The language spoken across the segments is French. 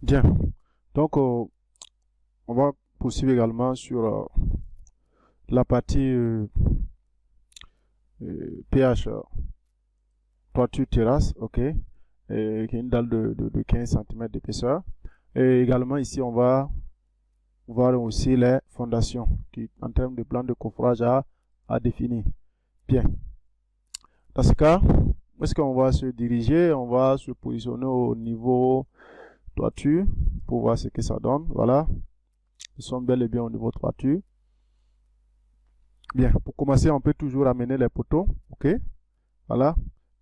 Bien. Donc, on va poursuivre également sur la partie pH, toiture terrasse, ok, et qui est une dalle de 15 cm d'épaisseur. Et également ici, on va voir aussi les fondations qui, en termes de plan de coffrage à définir. Bien. Dans ce cas, où est-ce qu'on va se diriger? On va se positionner au niveau toiture pour voir ce que ça donne. Voilà. Nous sommes bel et bien au niveau toiture. Bien. Pour commencer, on peut toujours amener les poteaux. Ok. Voilà.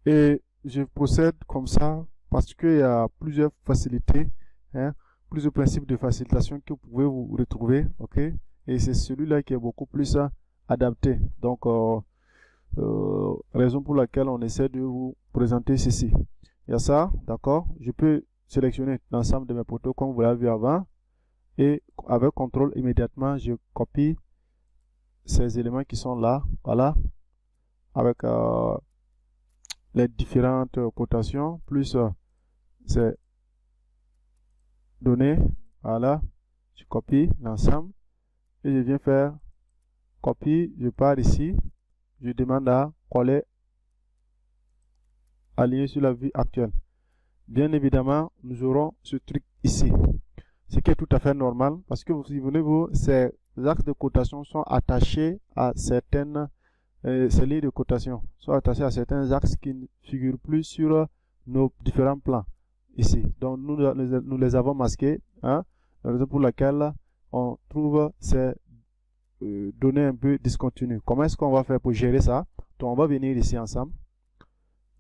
Et je procède comme ça parce qu'il y a plusieurs facilités, hein, plusieurs principes de facilitation que vous pouvez vous retrouver. Ok. Et c'est celui-là qui est beaucoup plus adapté. Donc, raison pour laquelle on essaie de vous présenter ceci. Il y a ça, d'accord. Je peux sélectionner l'ensemble de mes poteaux comme vous l'avez vu avant. Et avec contrôle, immédiatement, je copie ces éléments qui sont là. Voilà. Avec les différentes cotations, plus ces données. Voilà. Je copie l'ensemble. Et je viens faire copie. Je pars ici. Je demande à coller, aligner sur la vue actuelle. Bien évidemment, nous aurons ce truc ici, ce qui est tout à fait normal parce que si vous voulez, ces axes de cotation sont attachés à certaines, ces lignes de cotation sont attachées à certains axes qui ne figurent plus sur nos différents plans ici. Donc nous les avons masqués, hein, la raison pour laquelle on trouve ces données un peu discontinues. Comment est-ce qu'on va faire pour gérer ça? Donc on va venir ici ensemble,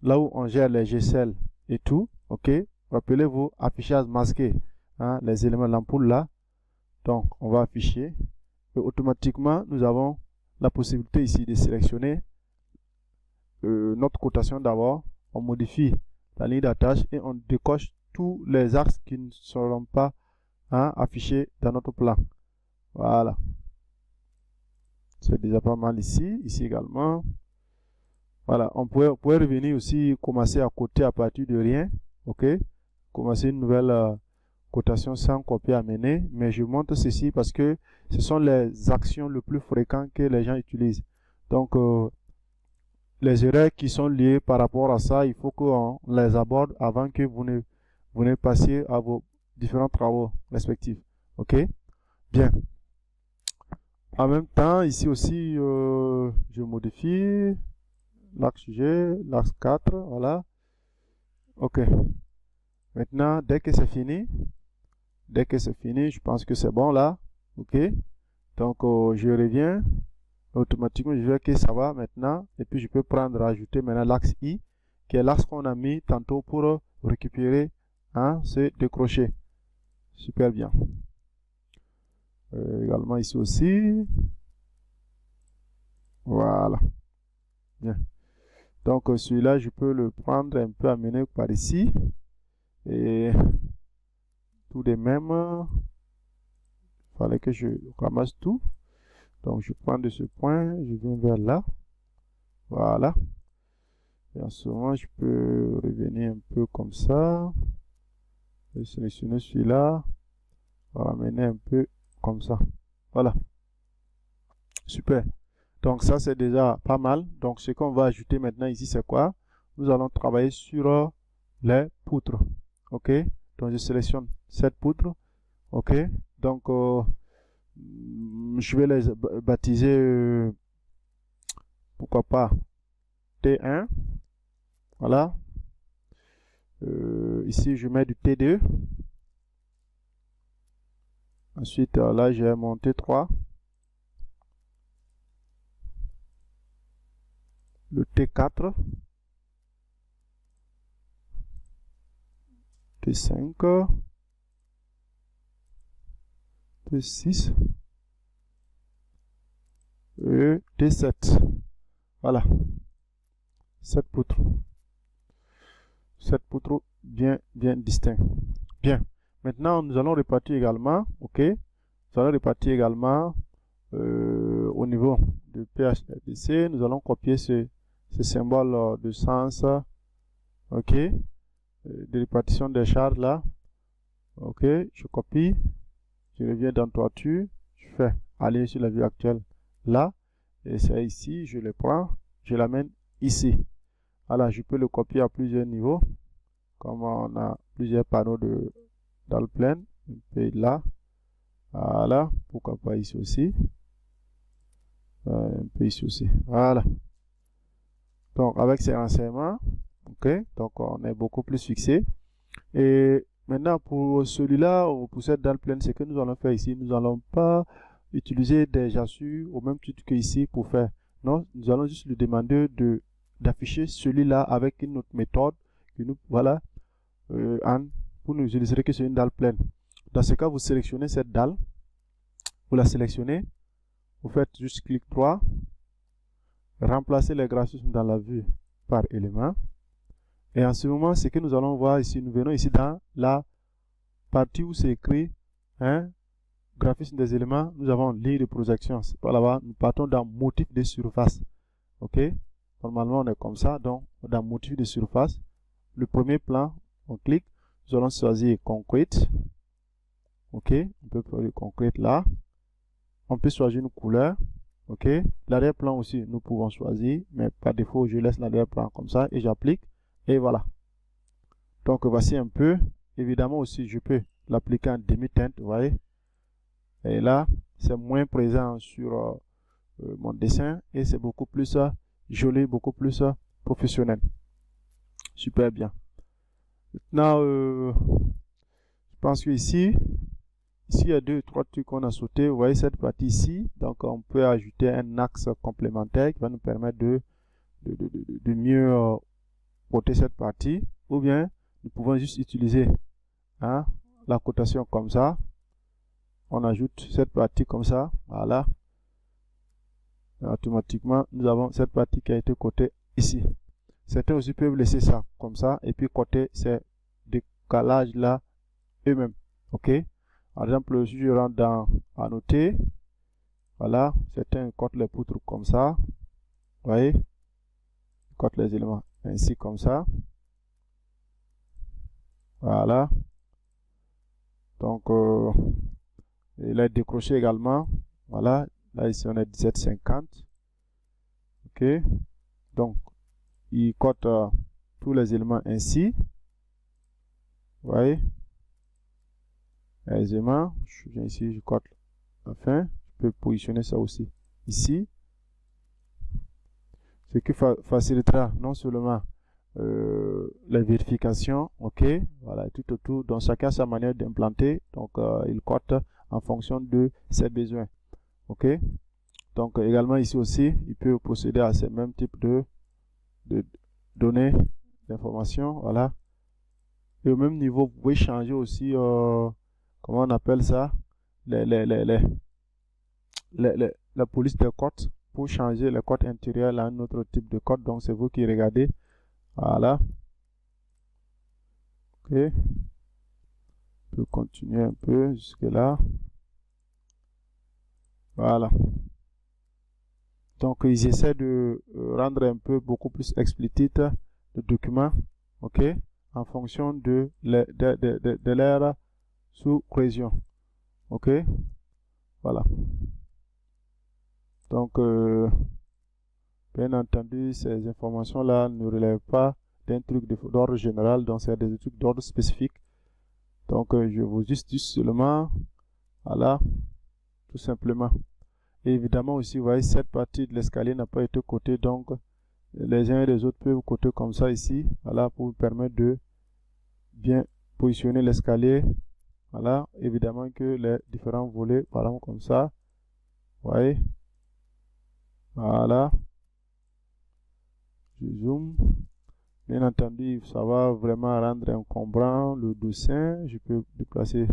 là où on gère les GCL et tout, ok. Rappelez-vous, affichage masqué, hein, les éléments de l'ampoule là. Donc, on va afficher. Et automatiquement, nous avons la possibilité ici de sélectionner notre cotation d'abord. On modifie la ligne d'attache et on décoche tous les axes qui ne seront pas, hein, affichés dans notre plan. Voilà. C'est déjà pas mal ici. Ici également. Voilà, on pourrait revenir aussi, commencer à coter à partir de rien, ok, commencer une nouvelle cotation sans copier à mener, mais je montre ceci parce que ce sont les actions les plus fréquentes que les gens utilisent. Donc, les erreurs qui sont liées par rapport à ça, il faut qu'on les aborde avant que vous ne passiez à vos différents travaux respectifs, ok. Bien. En même temps, ici aussi, je modifie l'axe sujet, l'axe 4, voilà. Ok. Maintenant, dès que c'est fini, je pense que c'est bon là. Ok. Donc, je reviens. Automatiquement, je vois que ça va maintenant. Et puis, je peux prendre, ajouter maintenant l'axe I, qui est l'axe qu'on a mis tantôt pour récupérer, hein, ce décroché. Super bien. Également ici aussi. Voilà. Bien. Donc, celui-là, je peux le prendre un peu amener par ici. Et tout de même, il fallait que je ramasse tout. Donc, je prends de ce point, je viens vers là. Voilà. Et en ce moment, je peux revenir un peu comme ça. Et sélectionner celui-là. Ramener un peu comme ça. Voilà. Super. Donc, ça, c'est déjà pas mal. Donc, ce qu'on va ajouter maintenant ici, c'est quoi? Nous allons travailler sur les poutres. OK? Donc, je sélectionne cette poutre. OK? Donc, je vais les baptiser, pourquoi pas, T1. Voilà. Ici, je mets du T2. Ensuite, là, j'ai mon T3. Le T4. T5. T6. Et T7. Voilà. 7 poutres. 7 poutres bien distincts. Bien. Maintenant, nous allons répartir également, ok. Nous allons répartir également au niveau de PHDC. Nous allons copier ce symbole de sens, ok, de répartition des charges là. Ok, je copie, je reviens dans toiture, je fais aller sur la vue actuelle là, et c'est ici, je le prends, je l'amène ici. Voilà, je peux le copier à plusieurs niveaux, comme on a plusieurs panneaux dans le plane, un peu là, voilà, pourquoi pas ici aussi, un peu ici aussi, voilà. Donc avec ces renseignements, ok, donc on est beaucoup plus fixé. Et maintenant pour celui-là, pour cette dalle pleine, ce que nous allons faire ici, nous n'allons pas utiliser des jassures au même titre que ici pour faire. Non, nous allons juste lui demander d'afficher celui-là avec une autre méthode que nous, voilà, pour nous illustrer que c'est une dalle pleine. Dans ce cas, vous sélectionnez cette dalle, vous la sélectionnez, vous faites juste clic droit, remplacer les graphismes dans la vue par élément. Et en ce moment, ce que nous allons voir ici, nous venons ici dans la partie où c'est écrit graphisme des éléments, nous avons ligne de projection. C'est par là-bas, nous partons dans motif de surface. Ok, normalement on est comme ça, donc dans motif de surface, le premier plan, on clique, nous allons choisir concrete. Ok, on peut faire le concrete là. On peut choisir une couleur. Ok, l'arrière-plan aussi, nous pouvons choisir, mais par défaut, je laisse l'arrière-plan comme ça et j'applique. Et voilà. Donc voici un peu. Évidemment aussi, je peux l'appliquer en demi-teinte, vous voyez. Et là, c'est moins présent sur mon dessin et c'est beaucoup plus joli, beaucoup plus professionnel. Super bien. Maintenant, je pense que ici, il y a 2-3 trucs qu'on a sauté. Vous voyez cette partie ici. Donc, on peut ajouter un axe complémentaire qui va nous permettre de mieux coter cette partie. Ou bien, nous pouvons juste utiliser la cotation comme ça. On ajoute cette partie comme ça. Voilà. Et automatiquement, nous avons cette partie qui a été cotée ici. Certains aussi peuvent laisser ça comme ça et puis coter ces décalages là eux-mêmes. Ok. Par exemple, si je rentre dans annoter, voilà, certains cotent les poutres comme ça. Vous voyez, ils cotent les éléments ainsi comme ça. Voilà. Donc, il est décroché également. Voilà. Là, ici, on est 17,50. Ok. Donc, il cote tous les éléments ainsi. Vous voyez. Aisément. Je viens ici, je cote la fin. Je peux positionner ça aussi ici. Ce qui facilitera non seulement la vérification, ok, voilà, tout autour. Donc, chacun sa manière d'implanter. Donc, il cote en fonction de ses besoins. Ok. Donc, également ici aussi, il peut procéder à ces mêmes types de données, d'informations. Voilà. Et au même niveau, vous pouvez changer aussi, comment on appelle ça, la police des cotes pour changer les cotes intérieures à un autre type de code. Donc, c'est vous qui regardez. Voilà. Ok. On peut continuer un peu jusque là. Voilà. Donc, ils essaient de rendre un peu beaucoup plus explicite le document, ok, en fonction de l'air sous cohésion, ok, voilà. Donc, bien entendu, ces informations-là ne relèvent pas d'un truc d'ordre général, donc c'est des trucs d'ordre spécifique. Donc, je vous juste seulement, voilà, tout simplement. Et évidemment aussi, vous voyez, cette partie de l'escalier n'a pas été cotée, donc les uns et les autres peuvent coter comme ça ici, voilà, pour vous permettre de bien positionner l'escalier. Voilà, évidemment que les différents volets, par exemple comme ça, vous voyez, voilà, je zoome. Bien entendu, ça va vraiment rendre encombrant le dessin. Je peux déplacer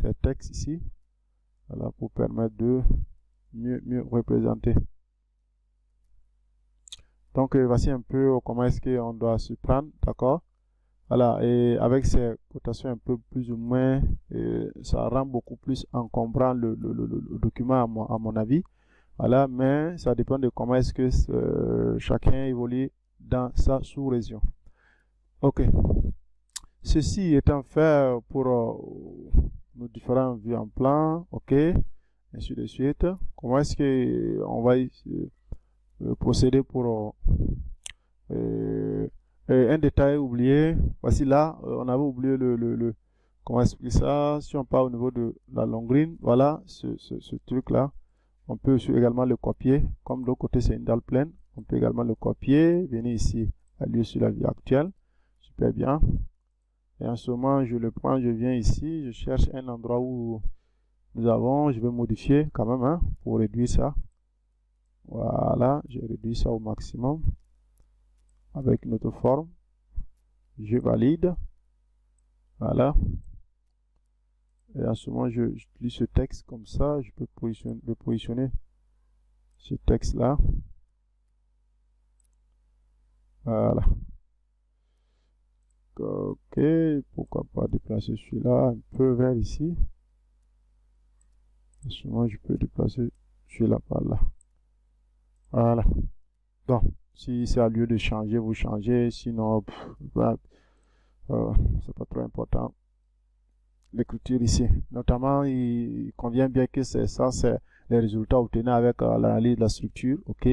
ces textes ici, voilà, pour permettre de mieux représenter. Donc, voici un peu comment est-ce qu'on doit se prendre, d'accord? Voilà, et avec ces cotations un peu plus ou moins, ça rend beaucoup plus encombrant le document à mon avis. Voilà, mais ça dépend de comment est-ce que chacun évolue dans sa sous-région. Ok, Ceci étant fait pour nos différents vues en plan, ok, ainsi de suite. Comment est-ce que on va procéder pour un détail oublié? Voici là, on avait oublié comment expliquer ça? Si on part au niveau de la longrine, voilà ce truc-là. On peut également le copier. Comme de l'autre côté, c'est une dalle pleine. On peut également le copier, venir ici, allier sur la vue actuelle. Super bien. Et en ce moment, je le prends, je viens ici, je cherche un endroit où nous avons, je vais modifier quand même, hein, pour réduire ça. Voilà, j'ai réduit ça au maximum avec notre forme. Je valide. Voilà. Et en ce moment, j'utilise ce texte comme ça. Je peux positionner ce texte-là. Voilà. Ok, pourquoi pas déplacer celui-là un peu vers ici. En ce moment, je peux déplacer celui-là par là. Voilà. Donc, si c'est à lieu de changer, vous changez. Sinon, c'est pas trop important. L'écriture ici. Notamment, il convient bien que c'est ça, c'est les résultats obtenus avec l'analyse de la structure, ok,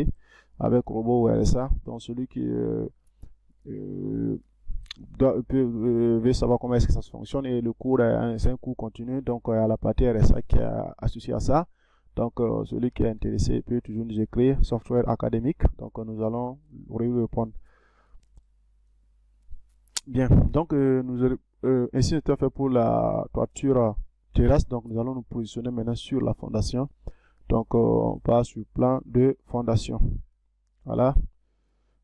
avec robot ou RSA. Donc, celui qui veut savoir comment est-ce que ça fonctionne et le cours, c'est un cours continu, donc il y a la partie RSA qui est associée à ça. Donc, celui qui est intéressé peut toujours nous écrire software académique. Donc, nous allons répondre. Bien, donc ainsi c'est fait pour la toiture terrestre. Donc nous allons nous positionner maintenant sur la fondation. Donc on passe sur plan de fondation. Voilà,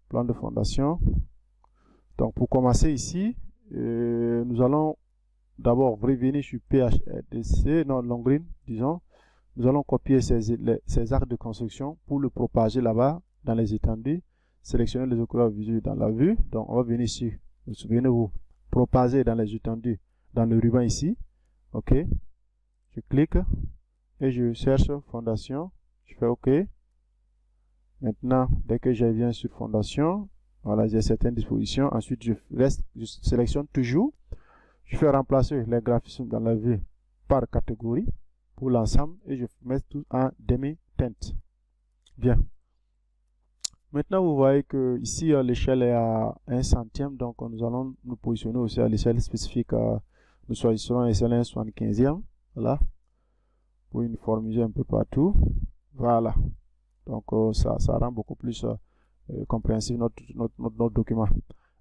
plan de fondation. Donc pour commencer ici, nous allons d'abord revenir sur PHDC, non Longrine, disons. Nous allons copier ces arcs de construction pour le propager là-bas dans les étendues. Sélectionner les couleurs visuelles dans la vue. Donc on va venir ici. Vous souvenez-vous, propager dans les étendues dans le ruban ici. Ok. Je clique et je cherche fondation. Je fais OK. Maintenant, dès que je viens sur fondation, voilà, j'ai certaines dispositions. Ensuite, je sélectionne toujours. Je fais remplacer les graphismes dans la vue par catégorie pour l'ensemble et je mets tout en demi-teinte. Bien. Maintenant, vous voyez que ici, l'échelle est à 1 centième, donc nous allons nous positionner aussi à l'échelle spécifique. Nous choisissons l'échelle 1/75e, voilà, pour uniformiser un peu partout. Voilà, donc ça rend beaucoup plus compréhensible notre document.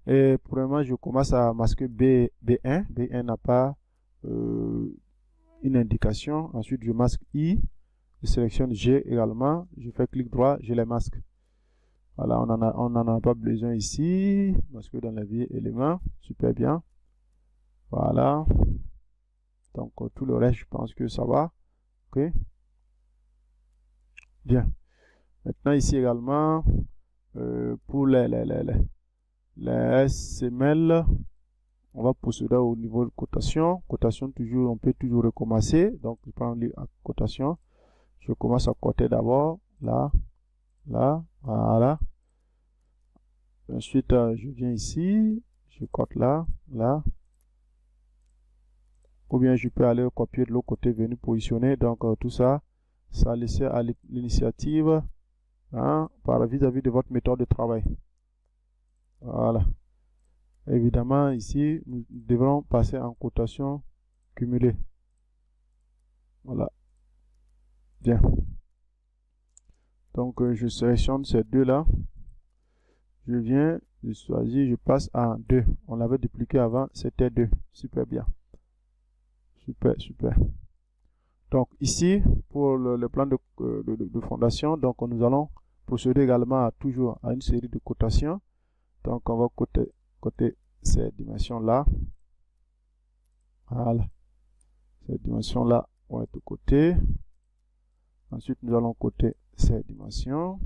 Et pour le moment, je commence à masquer B1. B1 n'a pas une indication. Ensuite, je masque I, je sélectionne G également, je fais clic droit, je les masque. Voilà, on n'en a pas besoin ici, parce que dans la vie élément, super bien. Voilà. Donc, tout le reste, je pense que ça va. OK. Bien. Maintenant, ici également, pour les SML, on va procéder au niveau de cotation. Cotation, toujours, on peut toujours recommencer. Donc, je prends la cotation. Je commence à coter d'abord, là, là, voilà. Ensuite, je viens ici, je cote là, là. Ou bien je peux aller copier de l'autre côté, venir positionner. Donc, tout ça, ça laisse à l'initiative, hein, vis-à-vis de votre méthode de travail. Voilà. Évidemment, ici, nous devrons passer en cotation cumulée. Voilà. Bien. Donc, je sélectionne ces deux-là. Je viens, je choisis, je passe à 2. On l'avait dupliqué avant, c'était 2. Super bien. Super, super. Donc, ici, pour le plan de fondation, donc nous allons procéder également toujours à une série de cotations. Donc, on va coter ces dimensions-là. Voilà. Ces dimensions-là vont être cotées. Ensuite, nous allons coter ces dimensions.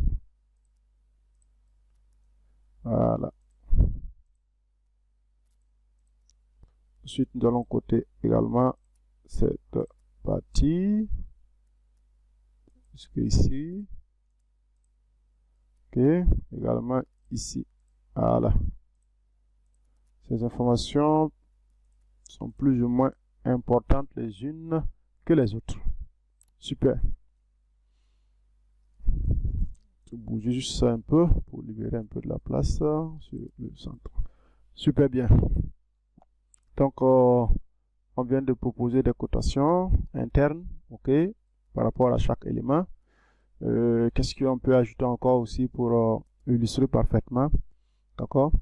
Voilà. Ensuite, nous allons coter également cette partie. Jusque ici. Ok. Également ici. Voilà. Ces informations sont plus ou moins importantes les unes que les autres. Super. Je bouge juste ça un peu pour libérer un peu de la place sur le centre. Super bien. Donc, on vient de proposer des cotations internes, ok, par rapport à chaque élément. Qu'est-ce qu'on peut ajouter encore aussi pour illustrer parfaitement, d'accord?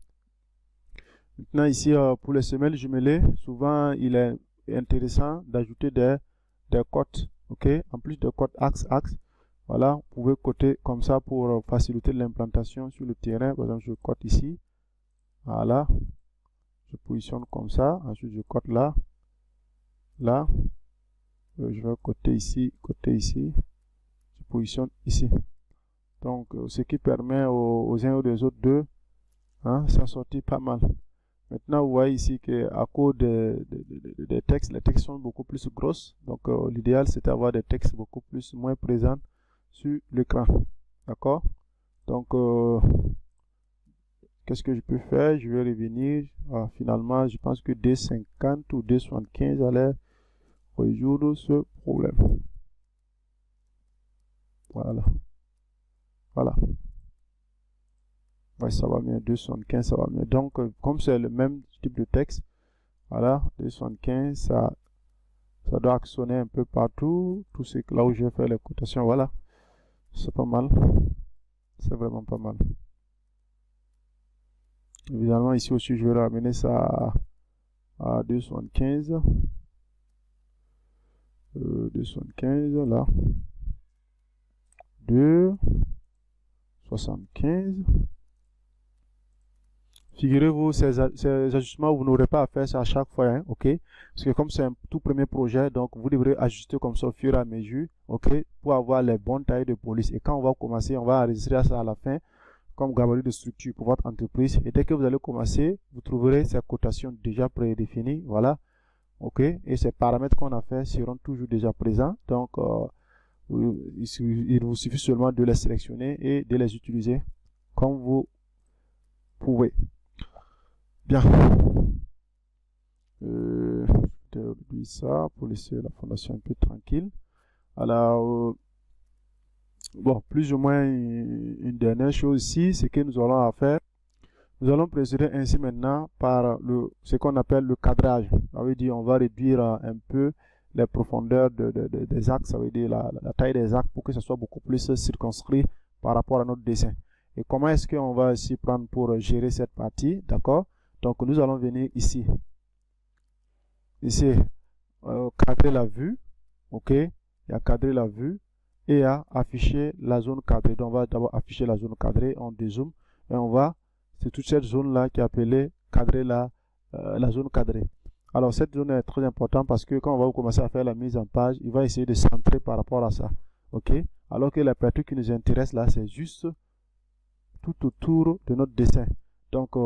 Maintenant ici, pour les semelles jumelées, souvent il est intéressant d'ajouter des cotes, ok? En plus de cotes axe-axe, voilà, vous pouvez coter comme ça pour faciliter l'implantation sur le terrain. Par exemple, je cote ici, voilà, je positionne comme ça, ensuite je cote là, là, je vais coter ici, je positionne ici. Donc, ce qui permet aux uns ou aux autres de s'en sortir pas mal. Maintenant, vous voyez ici qu'à cause des textes, les textes sont beaucoup plus grosses. Donc, l'idéal, c'est d'avoir des textes beaucoup moins présents sur l'écran. D'accord? Donc, qu'est-ce que je peux faire? Je vais revenir. Finalement, je pense que D50 ou D75 allait résoudre ce problème. Voilà. Voilà. Ouais, ça va mieux. 275, ça va mieux. Donc, comme c'est le même type de texte, voilà, 275, ça doit actionner un peu partout. Tout ce là où je vais faire les cotations, voilà. C'est pas mal. C'est vraiment pas mal. Évidemment, ici aussi, je vais ramener ça à 275. 275, là. 2,75. Figurez-vous, ces ajustements, vous n'aurez pas à faire ça à chaque fois, hein, ok? Parce que comme c'est un tout premier projet, donc vous devrez ajuster comme ça au fur et à mesure, ok? Pour avoir les bonnes tailles de police. Et quand on va commencer, on va enregistrer ça à la fin comme gabarit de structure pour votre entreprise. Et dès que vous allez commencer, vous trouverez ces cotations déjà prédéfinies, voilà, ok? Et ces paramètres qu'on a fait seront toujours déjà présents. Donc, il vous suffit seulement de les sélectionner et de les utiliser comme vous pouvez. Bien. Je vais réduire ça pour laisser la fondation un peu tranquille. Alors, bon, plus ou moins une dernière chose ici, c'est que nous allons faire. Nous allons procéder ainsi maintenant par ce qu'on appelle le cadrage. Ça veut dire on va réduire un peu les profondeurs des axes, ça veut dire la taille des axes pour que ce soit beaucoup plus circonscrit par rapport à notre dessin. Et comment est-ce qu'on va s'y prendre pour gérer cette partie, d'accord? Donc nous allons venir ici. Ici, cadrer la vue, ok? Il y a cadrer la vue et à afficher la zone cadrée. Donc on va d'abord afficher la zone cadrée, on dézoome et on va, c'est toute cette zone là qui est appelée cadrer la zone cadrée. Alors cette zone est très importante parce que quand on va commencer à faire la mise en page, il va essayer de centrer par rapport à ça, ok? Alors que la partie qui nous intéresse là, c'est juste tout autour de notre dessin. Donc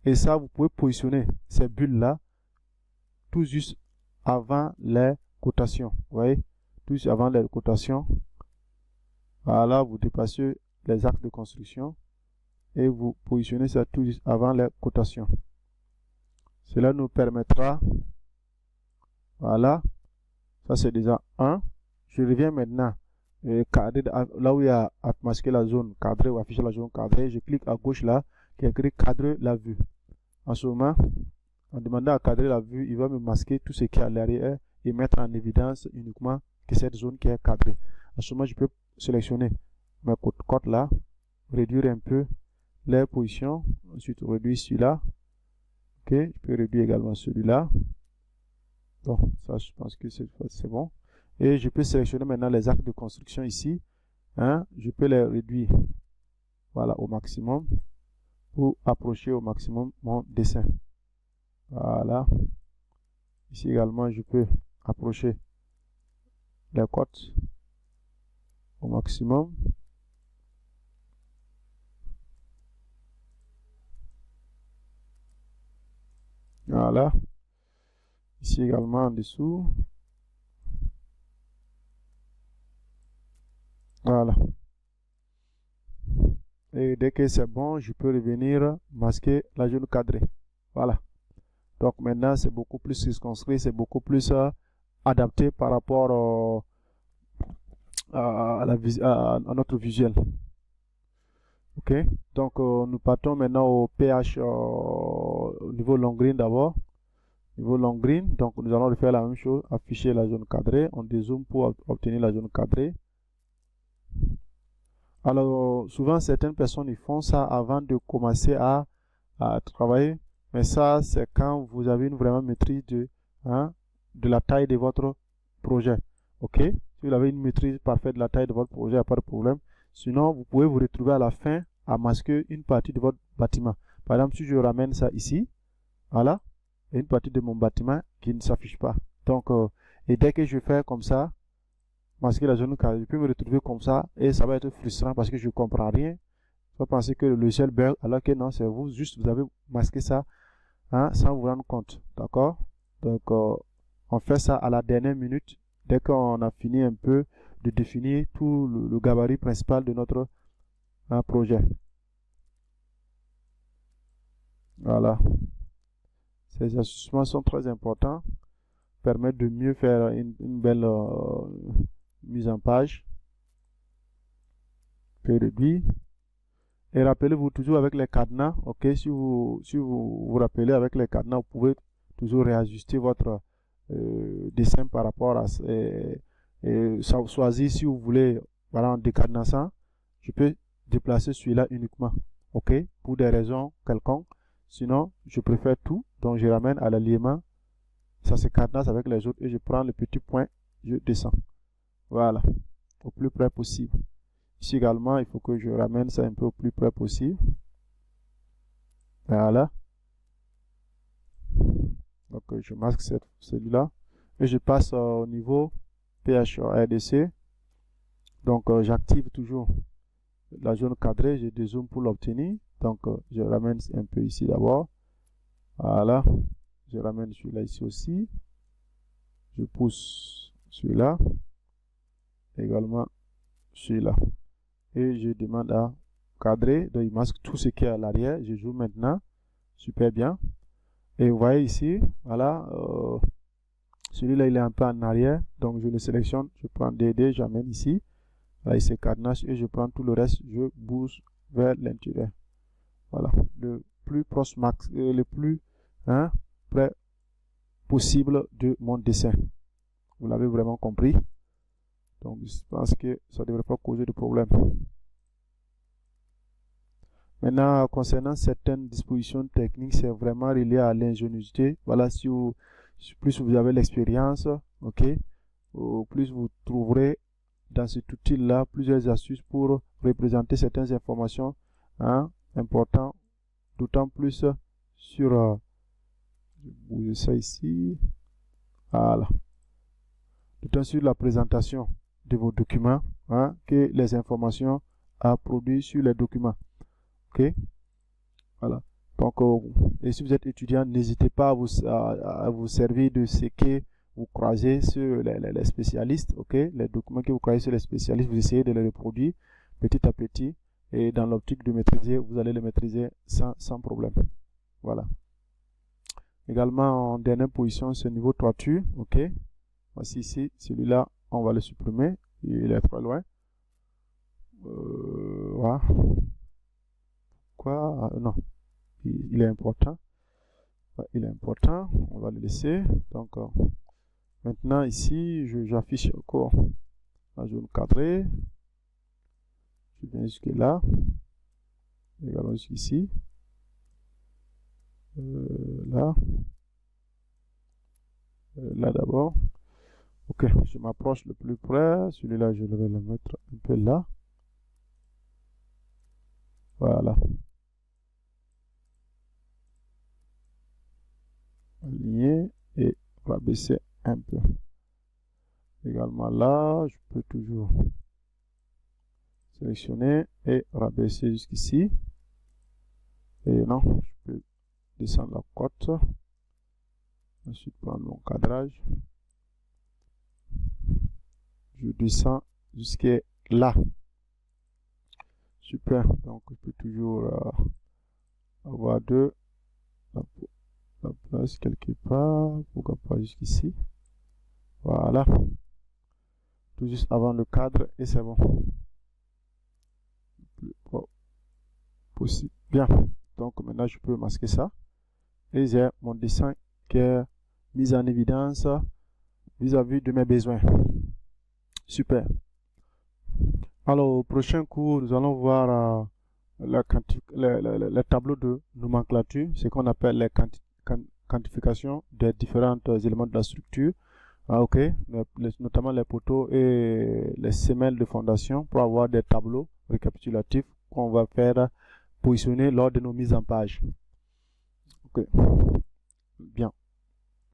et ça, vous pouvez positionner ces bulles là tout juste avant les cotations. Vous voyez, tout juste avant les cotations. Voilà, vous dépassez les actes de construction et vous positionnez ça tout juste avant les cotations. Cela nous permettra, voilà, ça c'est déjà 1. Je reviens maintenant cadrer, là où il y a masqué la zone cadrée ou afficher la zone cadrée. Je clique à gauche là qui est écrit cadrer la vue. En ce moment, en demandant à cadrer la vue, il va me masquer tout ce qui est à l'arrière et mettre en évidence uniquement que cette zone qui est cadrée. En ce moment, je peux sélectionner mes cotes là, réduire un peu les positions, ensuite réduire celui-là. Ok, je peux réduire également celui-là. Bon, ça je pense que c'est bon. Et je peux sélectionner maintenant les actes de construction ici. Je peux les réduire, voilà, au maximum pour approcher au maximum mon dessin. Voilà. Ici également, je peux approcher les cotes au maximum. Voilà. Ici également en dessous. Voilà. Et dès que c'est bon, je peux revenir masquer la zone cadrée. Voilà. Donc maintenant, c'est beaucoup plus circonscrit, c'est beaucoup plus adapté par rapport à notre visuel. Ok, donc nous partons maintenant au pH au niveau long green d'abord. Niveau long green, donc nous allons refaire la même chose, afficher la zone cadrée, on dézoome pour obtenir la zone cadrée. Alors souvent certaines personnes ils font ça avant de commencer à travailler, mais ça c'est quand vous avez une vraiment maîtrise de la taille de votre projet. Ok, si vous avez une maîtrise parfaite de la taille de votre projet, il n'y a pas de problème. Sinon, vous pouvez vous retrouver à la fin à masquer une partie de votre bâtiment. Par exemple, si je ramène ça ici, voilà, il y a une partie de mon bâtiment qui ne s'affiche pas. Donc, et dès que je fais comme ça, masquer la zone cadrée, je peux me retrouver comme ça et ça va être frustrant parce que je ne comprends rien. Je vais penser que le logiciel bug, alors que non, c'est vous, juste vous avez masqué ça sans vous rendre compte. D'accord? Donc, on fait ça à la dernière minute, dès qu'on a fini un peu de définir tout le gabarit principal de notre projet. Voilà. Ces ajustements sont très importants, permettent de mieux faire une belle mise en page. Peu réduit. Et rappelez-vous toujours avec les cadenas, ok, si vous vous rappelez avec les cadenas, vous pouvez toujours réajuster votre dessin par rapport à choisir si vous voulez, voilà, en décadenassant, je peux déplacer celui-là uniquement, ok, pour des raisons quelconques. Sinon, je préfère tout, donc je ramène à l'alignement, ça se cadenasse avec les autres et je prends le petit point, je descends. Voilà, au plus près possible. Ici également, il faut que je ramène ça un peu au plus près possible. Voilà. Donc, je masque celui-là et je passe au niveau pH RDC. Donc, j'active toujours la zone cadrée, je dézoome pour l'obtenir. Donc, je ramène un peu ici d'abord. Voilà. Je ramène celui-là ici aussi. Je pousse celui-là. Également celui-là. Et je demande à cadrer. Donc, il masque tout ce qui est à l'arrière. Je joue maintenant. Super bien. Et vous voyez ici, voilà, celui-là il est un peu en arrière, donc je le sélectionne, je prends DD, j'amène ici, là il se cadenasse et je prends tout le reste, je bouge vers l'intérieur. Voilà, le plus proche max, le plus près possible de mon dessin. Vous l'avez vraiment compris. Donc je pense que ça ne devrait pas causer de problème. Maintenant, concernant certaines dispositions techniques, c'est vraiment relié à l'ingéniosité. Voilà, plus vous avez l'expérience, ok, plus vous trouverez dans cet outil-là plusieurs astuces pour représenter certaines informations importantes, d'autant plus sur, je bouge ça ici, voilà, d'autant sur la présentation de vos documents, que les informations à produire sur les documents. Ok, voilà. Donc, et si vous êtes étudiant, n'hésitez pas à vous servir de ce que vous croisez sur les spécialistes, ok, les documents que vous croisez sur les spécialistes, vous essayez de les reproduire petit à petit, et dans l'optique de maîtriser, vous allez les maîtriser sans problème. Voilà. Également, en dernière position, ce niveau toiture, ok. Voici ici, celui-là, on va le supprimer, il est trop loin. Voilà. Quoi? Non. Il est important. Il est important. On va le laisser. Donc, maintenant, ici, j'affiche encore la zone cadrée. Je viens jusque là. Également jusqu'ici. Là. Là d'abord. Ok, je m'approche le plus près. Celui-là, je vais le mettre un peu là. Voilà. Aligner et rabaisser un peu. Également là, je peux toujours sélectionner et rabaisser jusqu'ici. Et non, je peux descendre la cote. Ensuite, prendre mon cadrage. Je descends jusqu'à là. Super. Donc, je peux toujours avoir deux. la place quelque part, pourquoi pas jusqu'ici. Voilà. Tout juste avant le cadre et c'est bon. Possible. Bien. Donc maintenant je peux masquer ça. Et j'ai mon dessin qui est mis en évidence vis-à-vis de mes besoins. Super. Alors au prochain cours, nous allons voir les tableaux de nomenclature, ce qu'on appelle les quantifications des différents éléments de la structure. Ok, notamment les poteaux et les semelles de fondation pour avoir des tableaux récapitulatifs qu'on va faire positionner lors de nos mises en page. Ok, bien.